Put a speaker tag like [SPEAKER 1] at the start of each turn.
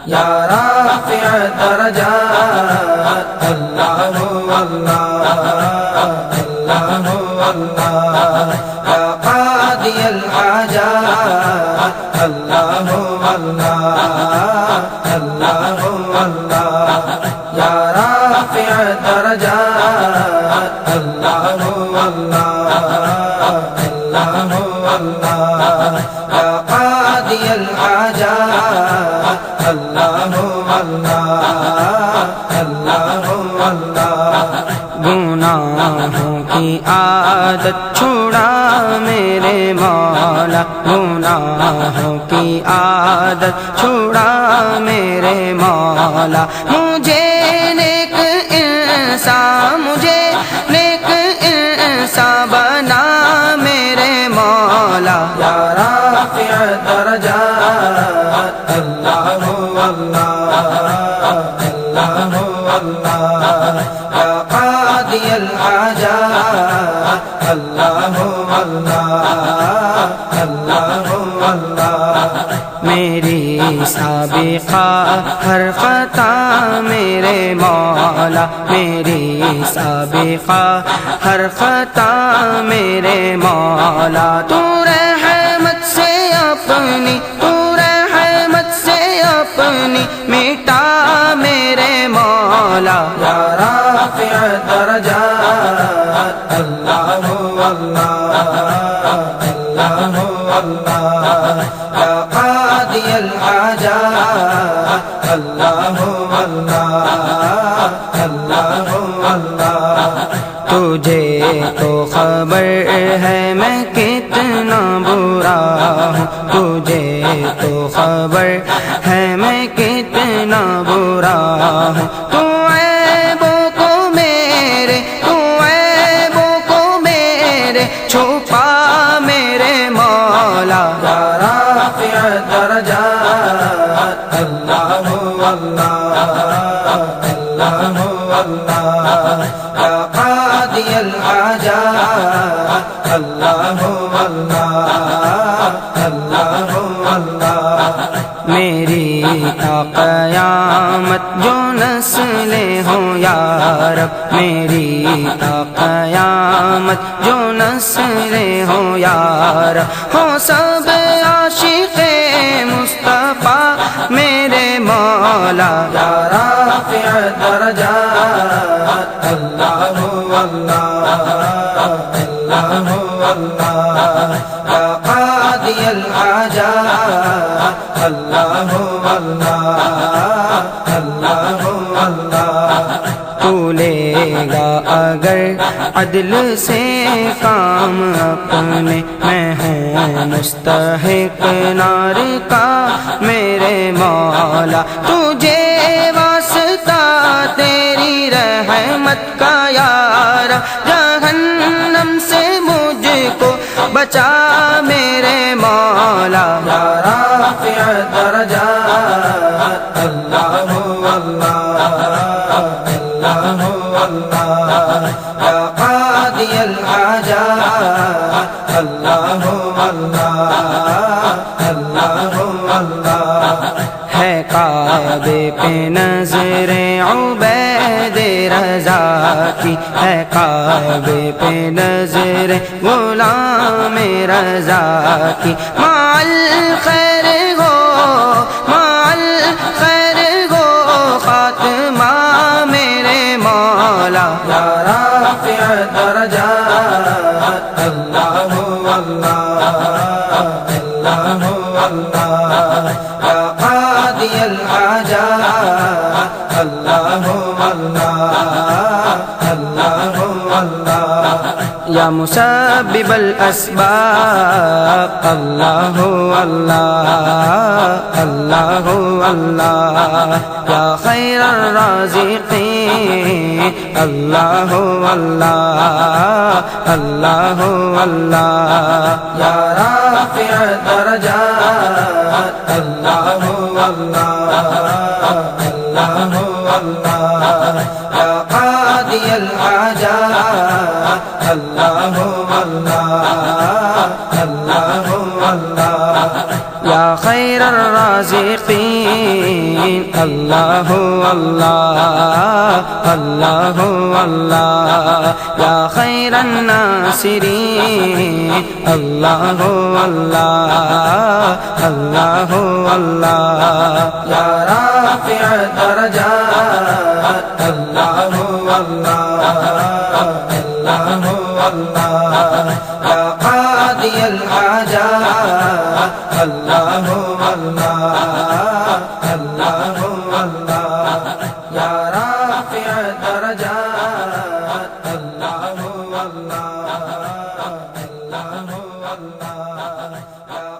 [SPEAKER 1] یا رافع الدرجات اللہ اللہ اللہ اللہ یا قاضی الحاجات اللہ اللہ اللہ اللہ یا رافع الدرجات اللہ اللہ اللہ اللہ یا قاضی الحاجات اللہ اللہ اللہ اللہ
[SPEAKER 2] گناہوں کی عادت چھڑا میرے مولا گناہوں کی عادت چھڑا میرے مولا مجھے نیک انسان بنا میرے مولا
[SPEAKER 1] یا رافع الدرجات اللہ اللہ اللہ اللہ یا قاضی الحاجات اللہ اللہ اللہ اللہ
[SPEAKER 2] میری سابقہ ہر خطا میرے مولا میری سابقہ ہر خطا میرے مولا تو رحمت سے اپنی مٹا میرے مولا
[SPEAKER 1] یا رافع الدرجات اللہ اللہ اللہ اللہ یا قاضی الحاجات اللہ اللہ اللہ اللہ
[SPEAKER 2] تجھے تو خبر ہے میں کتنا برا ہوں تجھے تو خبر ہے میں کتنا برا ہوں تو عیبوں کو میرے چھپا میرے مولا
[SPEAKER 1] یا رافع الدرجات اللہ اللہ اللہ اللہ یا قاضی الحاجات اللہ اللہ اللہ اللہ
[SPEAKER 2] میری تا قیامت جو نسلیں ہوں یا رب میری تا قیامت جو نسلیں ہوں یا رب ہوں سب عاشق مصطفیٰ میرے مولا
[SPEAKER 1] یا رافع الدرجات اللہ اللہ اللہ اللہ یا قاضی الحاجات اللہ اللہ اللہ اللہ
[SPEAKER 2] تو لے گا اگر عدل سے کام اپنے میں ہوں مستحق نار کا میرے مولا تجھے واسطہ تیری رحمت کا یار جہنم سے مجھ کو بچا میرے مولا
[SPEAKER 1] یا رافع الدرجات اللہ اللہ اللہ اللہ یا قاضی الحاجات اللہ اللہ اللہ اللہ
[SPEAKER 2] ہے کعبے پہ نظر عبید رضا کی ہے کعبے پہ نظر غلام رضا کی مال خیر ہو خاتمہ میرے مولا
[SPEAKER 1] یا رافع الدرجات اللہ اللہ اللہ اللہ یا قاضی الحاجات اللہ اللہ اللہ اللہ
[SPEAKER 2] یا مسبب الاسباب اللہ اللہ اللہ اللہ یا خیر الرازقین اللہ اللہ اللہ اللہ
[SPEAKER 1] یا رافع الدرجات اللہ اللہ اللہ اللہ یا قاضی الحاجات اللہ اللہ اللہ اللہ
[SPEAKER 2] یا يا خير الرازقين الله الله الله الله يا خير الناصرين الله الله الله الله
[SPEAKER 1] يا رافع الدرجات الله الله الله الله يا قاضي الحاجات الله الله الله الله يا رافع الدرجات الله الله الله الله يا